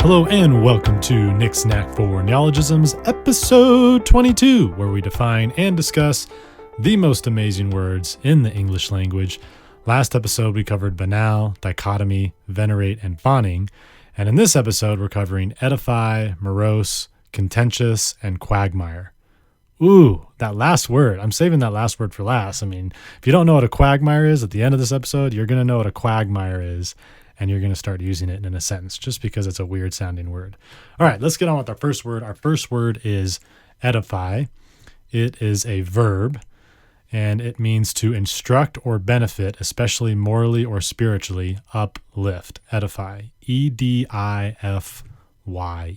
Hello and welcome to Nick's Knack for Neologisms, episode 22, where we define and discuss the most amazing words in the English language. Last episode we covered banal, dichotomy, venerate, and fawning, and in this episode we're covering edify, morose, contentious, and quagmire. Ooh, that last word. I'm saving that last word for last. I mean, if you don't know what a quagmire is, at the end of this episode, you're going to know what a quagmire is, and you're going to start using it in a sentence just because it's a weird sounding word. All right, let's get on with our first word. Our first word is edify. It is a verb, and it means to instruct or benefit, especially morally or spiritually, uplift. Edify. E-D-I-F-Y.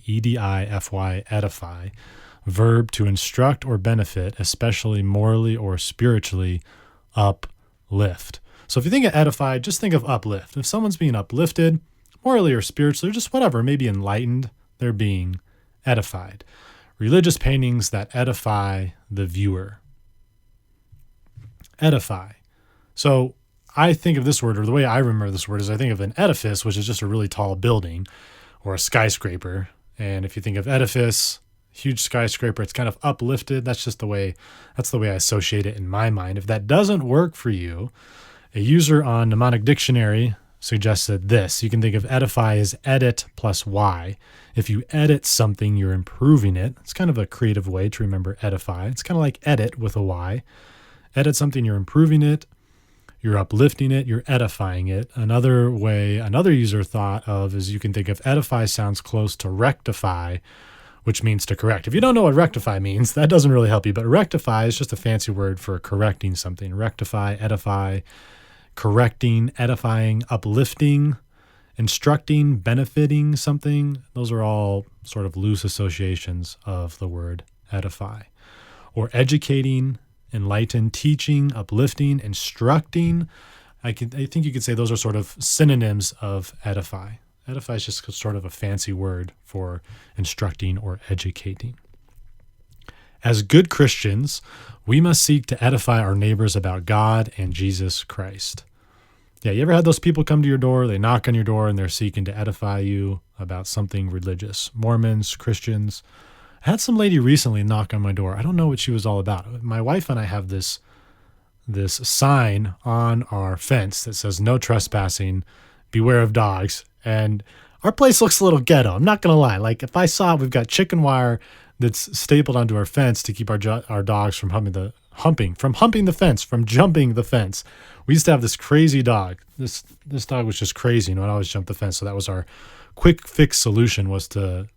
E-D-I-F-Y, edify. Verb to instruct or benefit, especially morally or spiritually, uplift. So if you think of edify, just think of uplift. If someone's being uplifted, morally or spiritually, or just whatever, maybe enlightened, they're being edified. Religious paintings that edify the viewer. Edify. So I think of this word, or the way I remember this word is I think of an edifice, which is just a really tall building or a skyscraper. And if you think of edifice, huge skyscraper, it's kind of uplifted. That's the way I associate it in my mind. If that doesn't work for you, a user on Mnemonic Dictionary suggested this. You can think of edify as edit plus Y. If you edit something, you're improving it. It's kind of a creative way to remember edify. It's kind of like edit with a Y. Edit something, you're improving it, you're uplifting it, you're edifying it. Another way, another user thought of is you can think of edify sounds close to rectify, which means to correct. If you don't know what rectify means, that doesn't really help you, but rectify is just a fancy word for correcting something. Rectify, edify, correcting, edifying, uplifting, instructing, benefiting something. Those are all sort of loose associations of the word edify. Or educating, enlighten, teaching, uplifting, instructing. I think you could say those are sort of synonyms of edify. Edify is just sort of a fancy word for instructing or educating. As good Christians, we must seek to edify our neighbors about God and Jesus Christ. Yeah, you ever had those people come to your door, they knock on your door, and they're seeking to edify you about something religious? Mormons, Christians. I had some lady recently knock on my door. I don't know what she was all about. My wife and I have this sign on our fence that says no trespassing, beware of dogs. And our place looks a little ghetto. I'm not going to lie. Like if I saw it, we've got chicken wire that's stapled onto our fence to keep our dogs from jumping the fence. We used to have this crazy dog. This dog was just crazy and would always jump the fence. So that was our quick fix solution, was to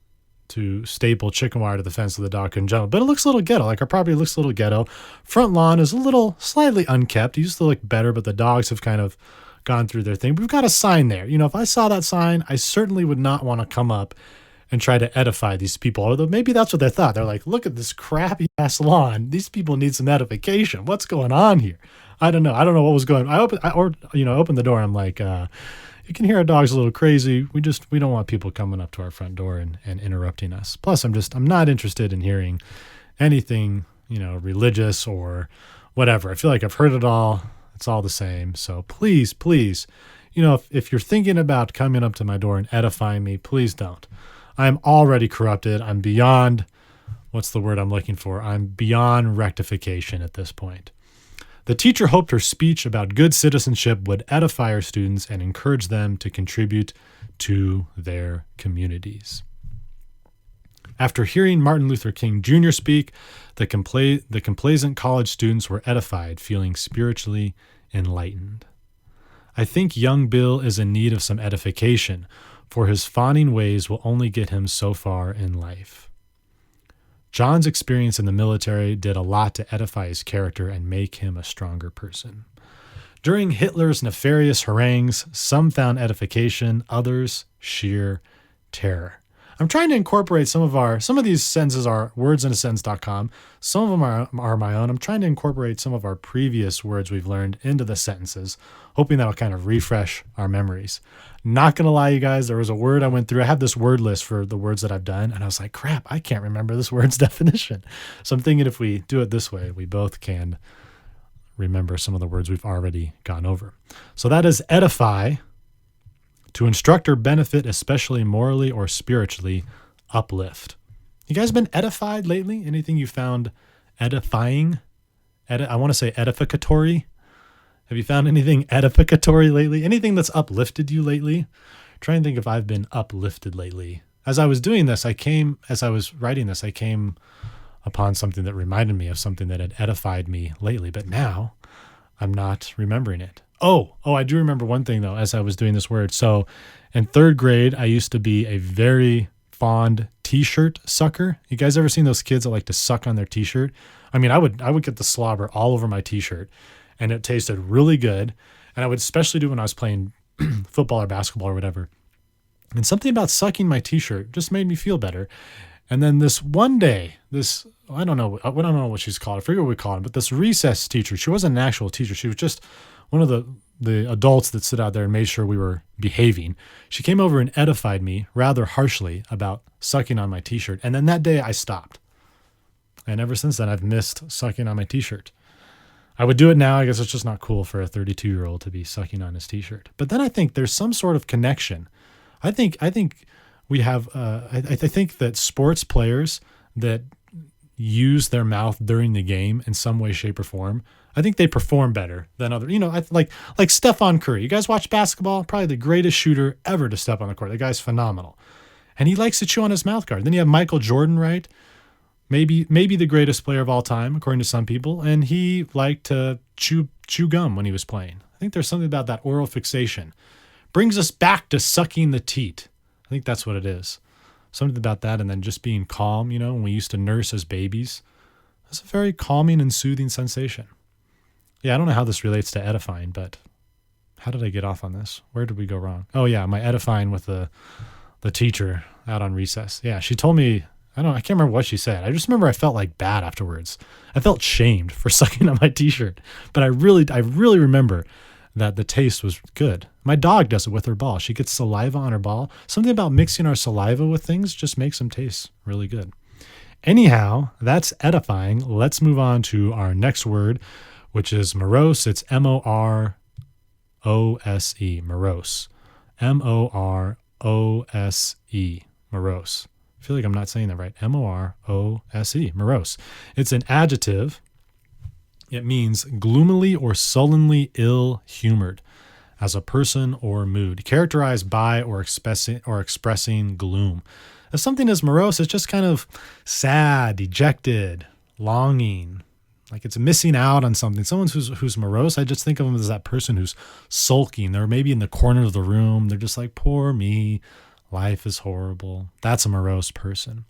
staple chicken wire to the fence so the dog couldn't jump. But it looks a little ghetto. Like our property looks a little ghetto. Front lawn is slightly unkept. It used to look better, but the dogs have kind of gone through their thing. We've got a sign there. You know, if I saw that sign, I certainly would not want to come up and try to edify these people. Although maybe that's what they thought. They're like, look at this crappy ass lawn. These people need some edification. What's going on here? I don't know. I don't know what was going on. I opened the door and I'm like, you can hear our dog's a little crazy. We don't want people coming up to our front door and interrupting us. Plus I'm not interested in hearing anything, religious or whatever. I feel like I've heard it all. It's all the same. So please, if you're thinking about coming up to my door and edifying me, please don't. I'm already corrupted. I'm beyond, what's the word I'm looking for? I'm beyond rectification at this point. The teacher hoped her speech about good citizenship would edify her students and encourage them to contribute to their communities. After hearing Martin Luther King Jr. speak, the complacent college students were edified, feeling spiritually enlightened. I think young Bill is in need of some edification, for his fawning ways will only get him so far in life. John's experience in the military did a lot to edify his character and make him a stronger person. During Hitler's nefarious harangues, some found edification, others sheer terror. I'm trying to incorporate some of these sentences are wordsinasentence.com. Some of them are my own. I'm trying to incorporate some of our previous words we've learned into the sentences, hoping that'll kind of refresh our memories. Not going to lie, you guys, there was a word I went through. I have this word list for the words that I've done, and I was like, crap, I can't remember this word's definition. So I'm thinking if we do it this way, we both can remember some of the words we've already gone over. So that is edify To instruct or benefit, especially morally or spiritually, uplift. You guys been edified lately? Anything you found edifying? I want to say edificatory. Have you found anything edificatory lately? Anything that's uplifted you lately? Try and think if I've been uplifted lately. As I was doing this, as I was writing this, I came upon something that reminded me of something that had edified me lately, but now I'm not remembering it. Oh, I do remember one thing though, as I was doing this word. So in 3rd grade, I used to be a very fond t-shirt sucker. You guys ever seen those kids that like to suck on their t-shirt? I mean, I would get the slobber all over my t-shirt and it tasted really good. And I would especially do when I was playing football or basketball or whatever. And something about sucking my t-shirt just made me feel better. And then this one day, I don't know what she's called. I forget what we called it, but this recess teacher, she wasn't an actual teacher. She was just one of the adults that stood out there and made sure we were behaving. She came over and edified me rather harshly about sucking on my t-shirt. And then that day I stopped. And ever since then, I've missed sucking on my t-shirt. I would do it now. I guess it's just not cool for a 32-year-old to be sucking on his t-shirt. But then I think there's some sort of connection. I think we have, I think that sports players that use their mouth during the game in some way, shape, or form, I think they perform better than other, like Stephon Curry. You guys watch basketball? Probably the greatest shooter ever to step on the court. The guy's phenomenal. And he likes to chew on his mouth guard. Then you have Michael Jordan, right? Maybe the greatest player of all time, according to some people. And he liked to chew gum when he was playing. I think there's something about that oral fixation. Brings us back to sucking the teat. I think that's what it is. Something about that, and then just being calm, when we used to nurse as babies. That's a very calming and soothing sensation. Yeah, I don't know how this relates to edifying, but how did I get off on this? Where did we go wrong? Oh yeah, my edifying with the teacher out on recess. Yeah, she told me, I can't remember what she said. I just remember I felt like bad afterwards. I felt shamed for sucking on my t-shirt, but I really remember that the taste was good. My dog does it with her ball. She gets saliva on her ball. Something about mixing our saliva with things just makes them taste really good. Anyhow, that's edifying. Let's move on to our next word, which is morose. It's M-O-R-O-S-E, morose. M-O-R-O-S-E, morose. I feel like I'm not saying that right. M-O-R-O-S-E, morose. It's an adjective. It means gloomily or sullenly ill-humored as a person or mood, characterized by or expressing gloom. If something is morose, it's just kind of sad, dejected, longing, like it's missing out on something. Someone who's morose, I just think of them as that person who's sulking. They're maybe in the corner of the room. They're just like, poor me, life is horrible. That's a morose person.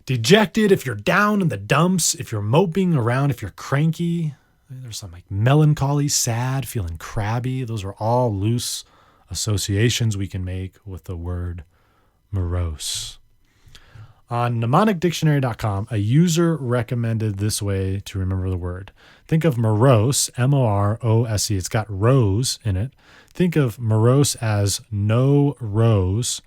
Dejected, if you're down in the dumps, if you're moping around, if you're cranky, there's some like melancholy, sad, feeling crabby. Those are all loose associations we can make with the word morose. On mnemonicdictionary.com, a user recommended this way to remember the word. Think of morose, M-O-R-O-S-E. It's got rose in it. Think of morose as no rose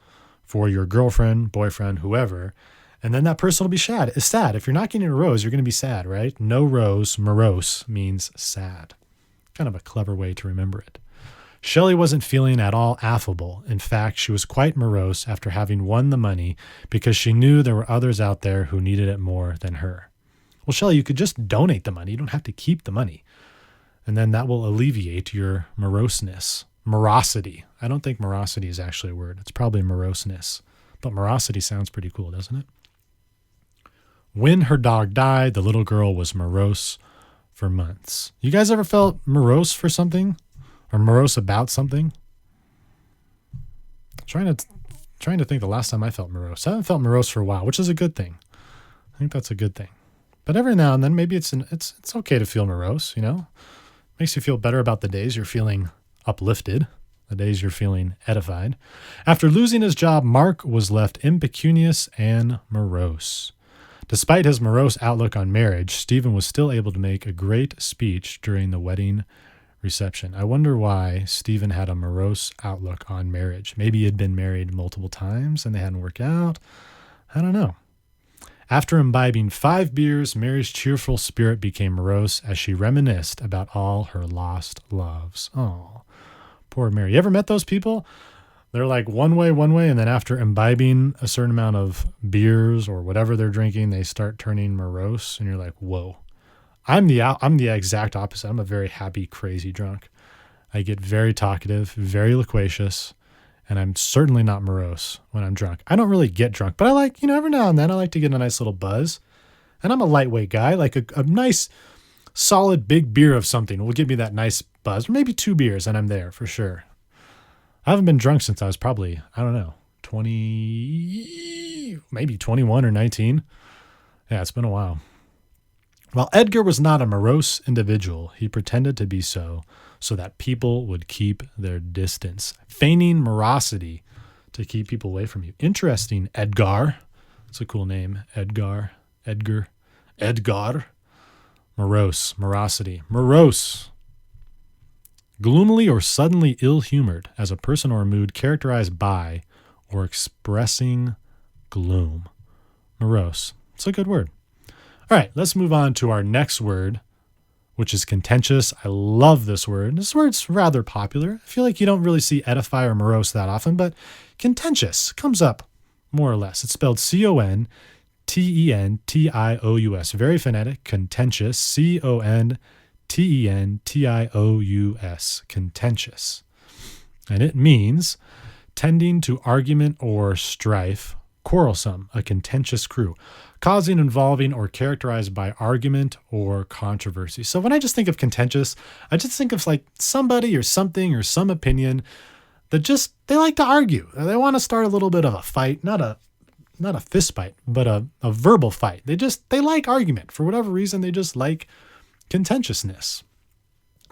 for your girlfriend, boyfriend, whoever. And then that person will be sad. It's sad. If you're not getting a rose, you're going to be sad, right? No rose, morose means sad. Kind of a clever way to remember it. Shelley wasn't feeling at all affable. In fact, she was quite morose after having won the money because she knew there were others out there who needed it more than her. Well, Shelley, you could just donate the money. You don't have to keep the money. And then that will alleviate your moroseness. Morosity. I don't think morosity is actually a word. It's probably moroseness. But morosity sounds pretty cool, doesn't it? When her dog died, the little girl was morose for months. You guys ever felt morose for something? Or morose about something? Trying to think the last time I felt morose. I haven't felt morose for a while, which is a good thing. I think that's a good thing. But every now and then, maybe it's okay to feel morose, Makes you feel better about the days you're feeling uplifted, the days you're feeling edified. After losing his job, Mark was left impecunious and morose. Despite his morose outlook on marriage, Stephen was still able to make a great speech during the wedding reception. I wonder why Stephen had a morose outlook on marriage. Maybe he had been married multiple times and they hadn't worked out. I don't know. After imbibing 5 beers, Mary's cheerful spirit became morose as she reminisced about all her lost loves. Oh, poor Mary. You ever met those people? They're like one way, and then after imbibing a certain amount of beers or whatever they're drinking, they start turning morose, and you're like, whoa. I'm the exact opposite. I'm a very happy, crazy drunk. I get very talkative, very loquacious, and I'm certainly not morose when I'm drunk. I don't really get drunk, but I like, every now and then I like to get a nice little buzz. And I'm a lightweight guy, like a nice, solid, big beer of something will give me that nice buzz, or maybe 2 beers, and I'm there for sure. I haven't been drunk since I was probably, 20, maybe 21 or 19. Yeah, it's been a while. While Edgar was not a morose individual, he pretended to be so that people would keep their distance, feigning morosity to keep people away from you. Interesting, Edgar. It's a cool name, Edgar. Morose, morosity. Morose. Gloomily or suddenly ill-humored, as a person or a mood characterized by or expressing gloom. Morose. It's a good word. All right, let's move on to our next word, which is contentious. I love this word. This word's rather popular. I feel like you don't really see edify or morose that often, but contentious comes up more or less. It's spelled Contentious. Very phonetic. Contentious. Contentious. Contentious. And it means tending to argument or strife, quarrelsome, a contentious crew, causing, involving, or characterized by argument or controversy. So when I just think of contentious, I just think of like somebody or something or some opinion that they like to argue. They want to start a little bit of a fight, not a fist fight, but a verbal fight. They like argument. For whatever reason, they just like contentiousness.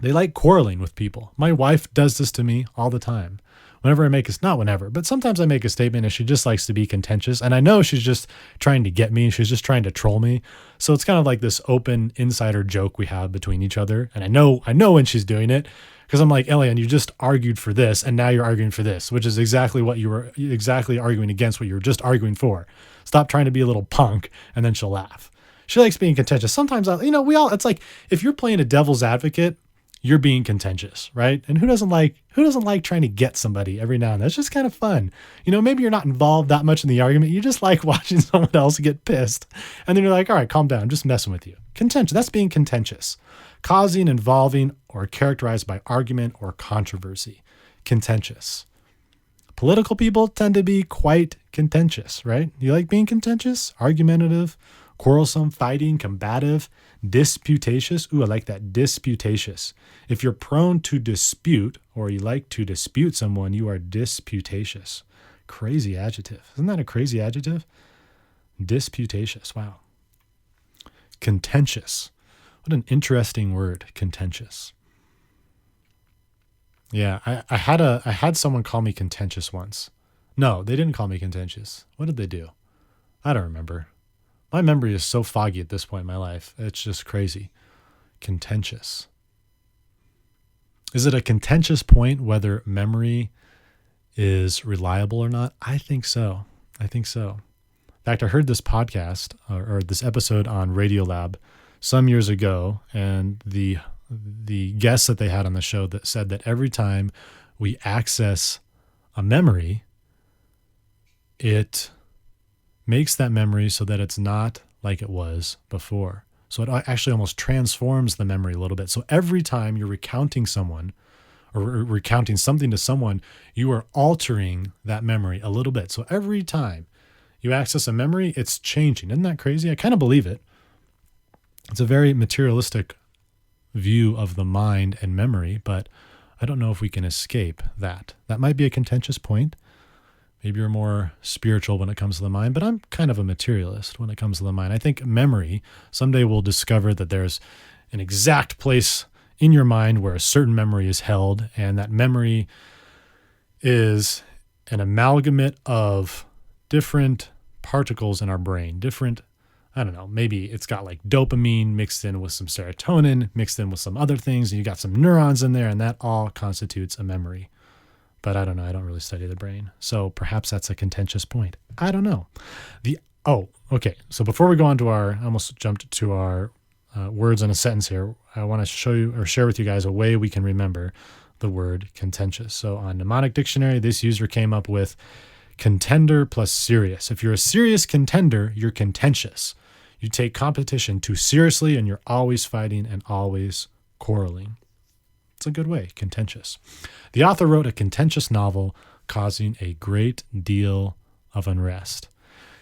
They like quarreling with people. My wife does this to me all the time. Whenever I make not whenever, but sometimes I make a statement and she just likes to be contentious. And I know she's just trying to get me. She's just trying to troll me. So it's kind of like this open insider joke we have between each other. And I know when she's doing it, because I'm like, Elian, you just argued for this and now you're arguing for this, which is exactly what you were exactly arguing against, what you were just arguing for. Stop trying to be a little punk. And then she'll laugh. She likes being contentious. Sometimes, it's like if you're playing a devil's advocate, you're being contentious, right? And who doesn't like trying to get somebody every now and then? It's just kind of fun. Maybe you're not involved that much in the argument. You just like watching someone else get pissed. And then you're like, all right, calm down. I'm just messing with you. Contentious. That's being contentious. Causing, involving, or characterized by argument or controversy. Contentious. Political people tend to be quite contentious, right? You like being contentious? Argumentative, quarrelsome, fighting, combative, disputatious. Ooh, I like that. Disputatious. If you're prone to dispute or you like to dispute someone, you are disputatious. Crazy adjective. Isn't that a crazy adjective? Disputatious. Wow. Contentious. What an interesting word, contentious. Yeah, I had someone call me contentious once. No, they didn't call me contentious. What did they do? I don't remember. My memory is so foggy at this point in my life. It's just crazy. Contentious. Is it a contentious point whether memory is reliable or not? I think so. In fact, I heard this podcast or this episode on Radiolab some years ago, and the guests that they had on the show that said that every time we access a memory, it makes that memory so that it's not like it was before. So it actually almost transforms the memory a little bit. So every time you're recounting someone or recounting something to someone, you are altering that memory a little bit. So every time you access a memory, it's changing. Isn't that crazy? I kind of believe it. It's a very materialistic view of the mind and memory, but I don't know if we can escape that. That might be a contentious point. Maybe you're more spiritual when it comes to the mind, but I'm kind of a materialist when it comes to the mind. I think memory, someday we'll discover that there's an exact place in your mind where a certain memory is held, and that memory is an amalgamate of different particles in our brain, maybe it's got like dopamine mixed in with some serotonin, mixed in with some other things, and you got some neurons in there, and that all constitutes a memory. But I don't know. I don't really study the brain. So perhaps that's a contentious point. I don't know. Okay. So before we go on to I almost jumped to our words in a sentence here. I want to show you or share with you guys a way we can remember the word contentious. So on Mnemonic Dictionary, this user came up with contender plus serious. If you're a serious contender, you're contentious. You take competition too seriously and you're always fighting and always quarreling. It's a good way, contentious. The author wrote a contentious novel causing a great deal of unrest.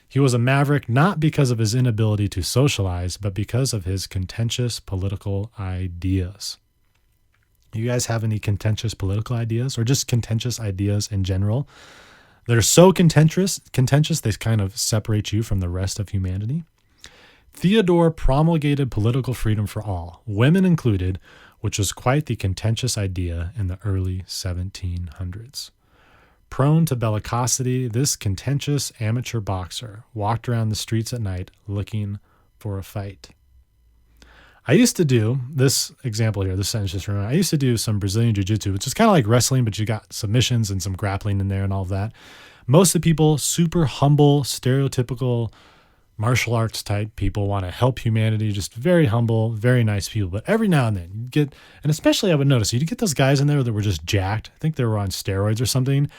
He was a maverick not because of his inability to socialize, but because of his contentious political ideas. You guys have any contentious political ideas or just contentious ideas in general that are so contentious they kind of separate you from the rest of humanity? Theodore promulgated political freedom for all, women included, which was quite the contentious idea in the early 1700s. Prone to bellicosity, this contentious amateur boxer walked around the streets at night looking for a fight. I used to do this example here, this sentence just remember. I used to do some Brazilian Jiu-Jitsu, which is kind of like wrestling, but you got submissions and some grappling in there and all of that. Most of the people, super humble, stereotypical martial arts type people, want to help humanity, just very humble, very nice people. But every now and then you get, and especially I would notice, you'd get those guys in there that were just jacked. I think they were on steroids or something.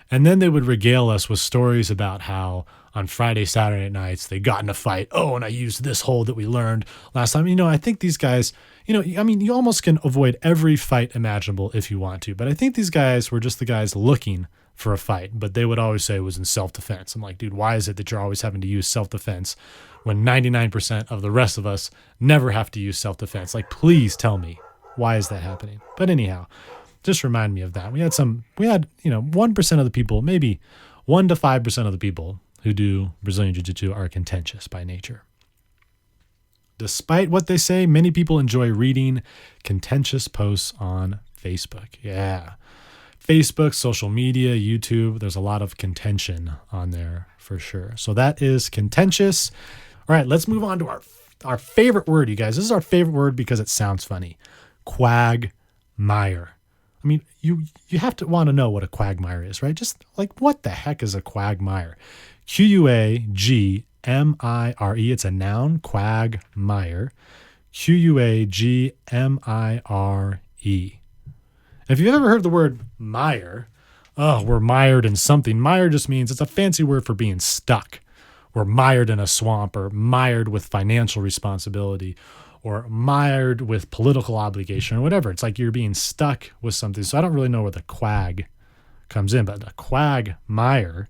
And then they would regale us with stories about how on Friday, Saturday nights, they got in a fight. Oh, and I used this hold that we learned last time. I think these guys, you almost can avoid every fight imaginable if you want to. But I think these guys were just the guys looking for a fight, but they would always say it was in self-defense. I'm like, dude, why is it that you're always having to use self-defense when 99% of the rest of us never have to use self-defense? Like, please tell me, why is that happening? But anyhow, just remind me of that. We had 1% of the people, maybe 1 to 5% of the people who do Brazilian Jiu-Jitsu are contentious by nature. Despite what they say, many people enjoy reading contentious posts on Facebook. Yeah. Facebook, social media, YouTube, there's a lot of contention on there for sure. So that is contentious. All right, let's move on to our favorite word, you guys. This is our favorite word because it sounds funny. Quagmire. I mean, you have to want to know what a quagmire is, right? Just like, what the heck is a quagmire? Quagmire. It's a noun, quagmire. Quagmire. If you've ever heard the word mire, we're mired in something. Mire just means it's a fancy word for being stuck. We're mired in a swamp, or mired with financial responsibility, or mired with political obligation, or whatever. It's like you're being stuck with something. So I don't really know where the quag comes in, but the quagmire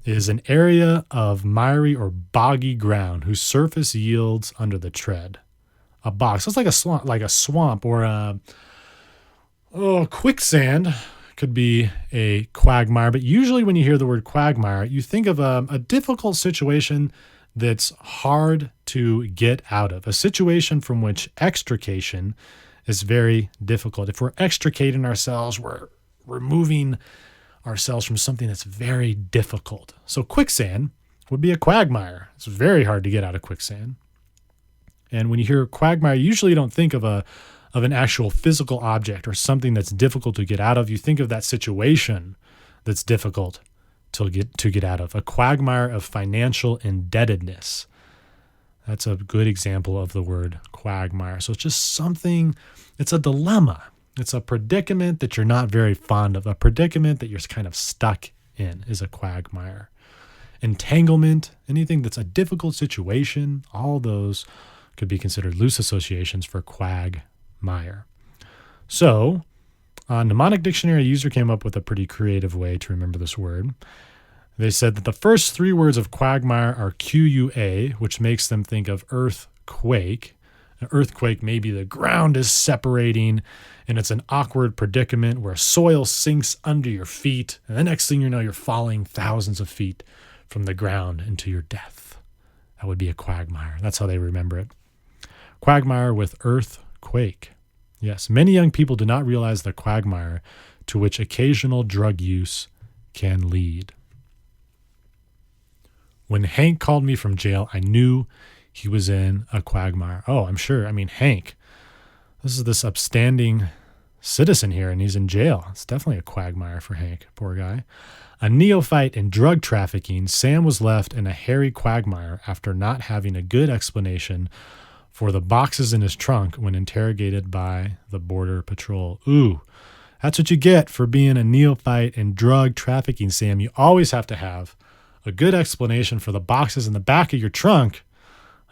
is an area of miry or boggy ground whose surface yields under the tread. A bog. So it's like a swamp or a quicksand could be a quagmire, but usually when you hear the word quagmire, you think of a difficult situation that's hard to get out of, a situation from which extrication is very difficult. If we're extricating ourselves, we're removing ourselves from something that's very difficult. So quicksand would be a quagmire. It's very hard to get out of quicksand. And when you hear quagmire, usually you don't think of an actual physical object or something that's difficult to get out of. You think of that situation that's difficult to get out of. A quagmire of financial indebtedness. That's a good example of the word quagmire. So it's just something, it's a dilemma. It's a predicament that you're not very fond of. A predicament that you're kind of stuck in is a quagmire. Entanglement, anything that's a difficult situation, all those could be considered loose associations for quagmire. So, on Mnemonic Dictionary, a user came up with a pretty creative way to remember this word. They said that the first 3 words of quagmire are QUA, which makes them think of earthquake. An earthquake, maybe the ground is separating and it's an awkward predicament where soil sinks under your feet. And the next thing you know, you're falling thousands of feet from the ground into your death. That would be a quagmire. That's how they remember it. Quagmire with earthquake. Yes, many young people do not realize the quagmire to which occasional drug use can lead. When Hank called me from jail, I knew he was in a quagmire. Oh, I'm sure. I mean, Hank, this is this upstanding citizen here, and he's in jail. It's definitely a quagmire for Hank, poor guy. A neophyte in drug trafficking, Sam was left in a hairy quagmire after not having a good explanation for the boxes in his trunk when interrogated by the Border Patrol. Ooh, That's what you get for being a neophyte in drug trafficking, Sam. You always have to have a good explanation for the boxes in the back of your trunk.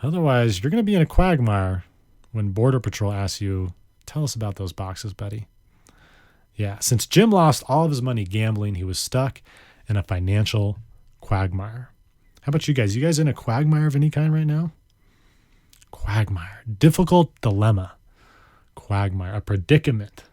Otherwise, you're going to be in a quagmire when Border Patrol asks you, tell us about those boxes, buddy. Yeah, since Jim lost all of his money gambling, he was stuck in a financial quagmire. How about you guys? You guys in a quagmire of any kind right now? Quagmire. Difficult dilemma. Quagmire. A predicament.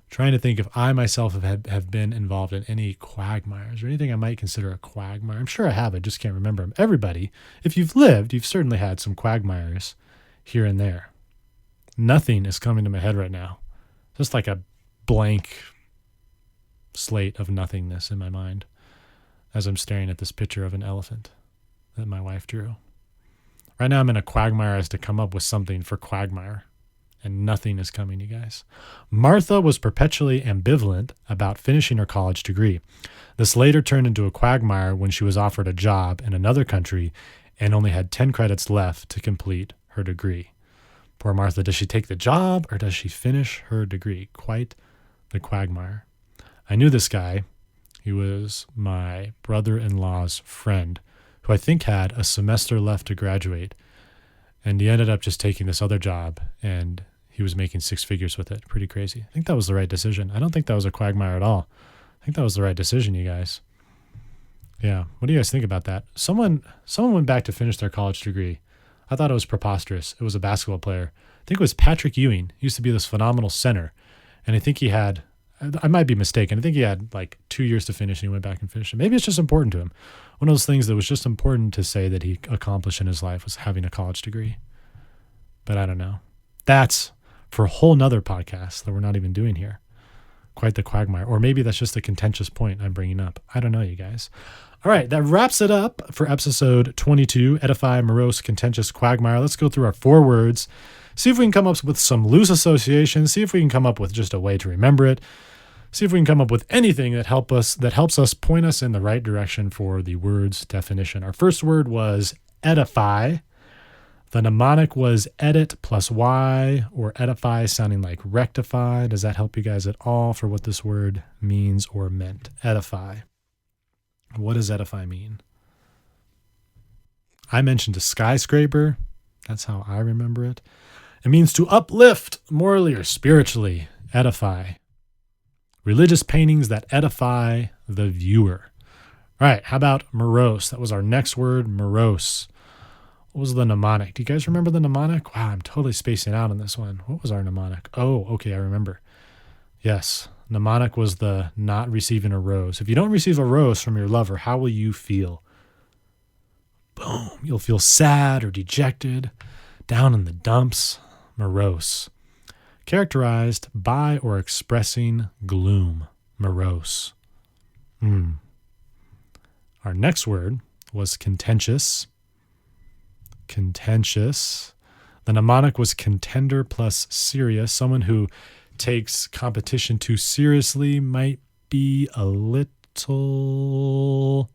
Trying to think if I myself have been involved in any quagmires or anything I might consider a quagmire. I'm sure I have. I just can't remember them. Everybody, if you've lived, you've certainly had some quagmires here and there. Nothing is coming to my head right now. Just like a blank slate of nothingness in my mind as I'm staring at this picture of an elephant that my wife drew. Right now I'm in a quagmire as to come up with something for quagmire. And nothing is coming, you guys. Martha was perpetually ambivalent about finishing her college degree. This later turned into a quagmire when she was offered a job in another country and only had 10 credits left to complete her degree. Poor Martha, does she take the job or does she finish her degree? Quite the quagmire. I knew this guy. He was my brother-in-law's friend, who I think had a semester left to graduate. And he ended up just taking this other job, and he was making 6 figures with it. Pretty crazy. I think that was the right decision. I don't think that was a quagmire at all. I think that was the right decision, you guys. Yeah. What do you guys think about that? Someone went back to finish their college degree. I thought it was preposterous. It was a basketball player. I think it was Patrick Ewing. He used to be this phenomenal center. And I think he had, I might be mistaken, I think he had like 2 years to finish and he went back and finished it. Maybe it's just important to him. One of those things that was just important to say that he accomplished in his life was having a college degree. But I don't know. That's for a whole nother podcast that we're not even doing here. Quite the quagmire. Or maybe that's just a contentious point I'm bringing up. I don't know, you guys. All right, that wraps it up for episode 22, Edify, Morose, Contentious, Quagmire. Let's go through our 4 words, see if we can come up with some loose associations, see if we can come up with just a way to remember it, see if we can come up with anything that helps us point us in the right direction for the word's definition. Our first word was edify. The mnemonic was edit plus Y, or edify sounding like rectify. Does that help you guys at all for what this word means or meant? Edify. What does edify mean? I mentioned a skyscraper. That's how I remember it. It means to uplift morally or spiritually. Edify. Religious paintings that edify the viewer. All right, how about morose? That was our next word, morose. What was the mnemonic? Do you guys remember the mnemonic? Wow, I'm totally spacing out on this one. What was our mnemonic? Oh, okay, I remember. Yes, mnemonic was the not receiving a rose. If you don't receive a rose from your lover, how will you feel? Boom, you'll feel sad or dejected, down in the dumps, morose. Characterized by or expressing gloom, morose. Our next word was contentious. Contentious. The mnemonic was contender plus serious. Someone who takes competition too seriously, might be a little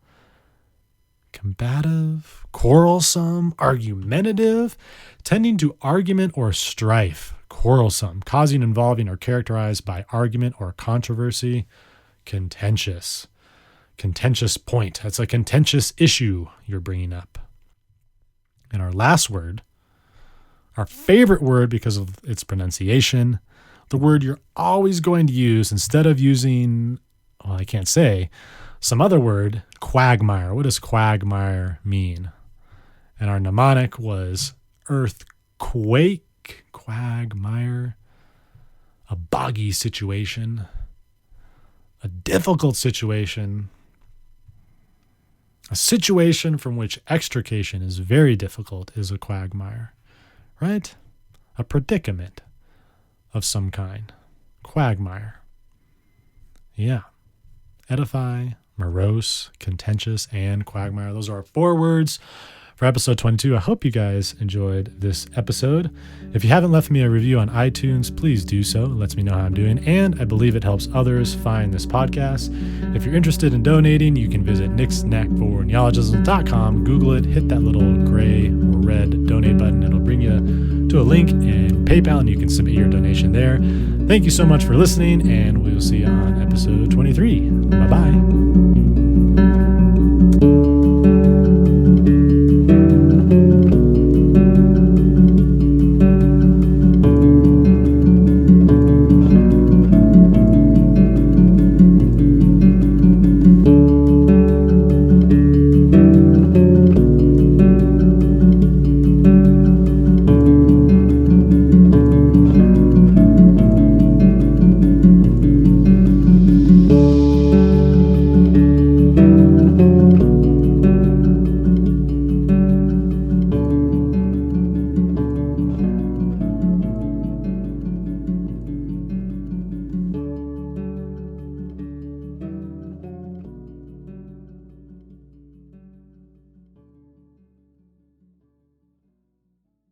combative, quarrelsome, argumentative, tending to argument or strife. Quarrelsome, causing, involving, or characterized by argument or controversy. Contentious. Contentious point. That's a contentious issue you're bringing up. And our last word, our favorite word because of its pronunciation, the word you're always going to use instead of using, well, I can't say, some other word, quagmire. What does quagmire mean? And our mnemonic was earthquake, quagmire, a boggy situation, a difficult situation, a situation from which extrication is very difficult is a quagmire, right? A predicament of some kind. Quagmire. Yeah. Edify, morose, contentious, and quagmire. Those are our 4 words for episode 22. I hope you guys enjoyed this episode. If you haven't left me a review on iTunes, please do so. It lets me know how I'm doing, and I believe it helps others find this podcast. If you're interested in donating, you can visit nicksnackforneologism.com, Google it, hit that little gray or red donate button. It'll bring you to to a link in PayPal, and you can submit your donation there. Thank you so much for listening, and we will see you on episode 23. Bye-bye.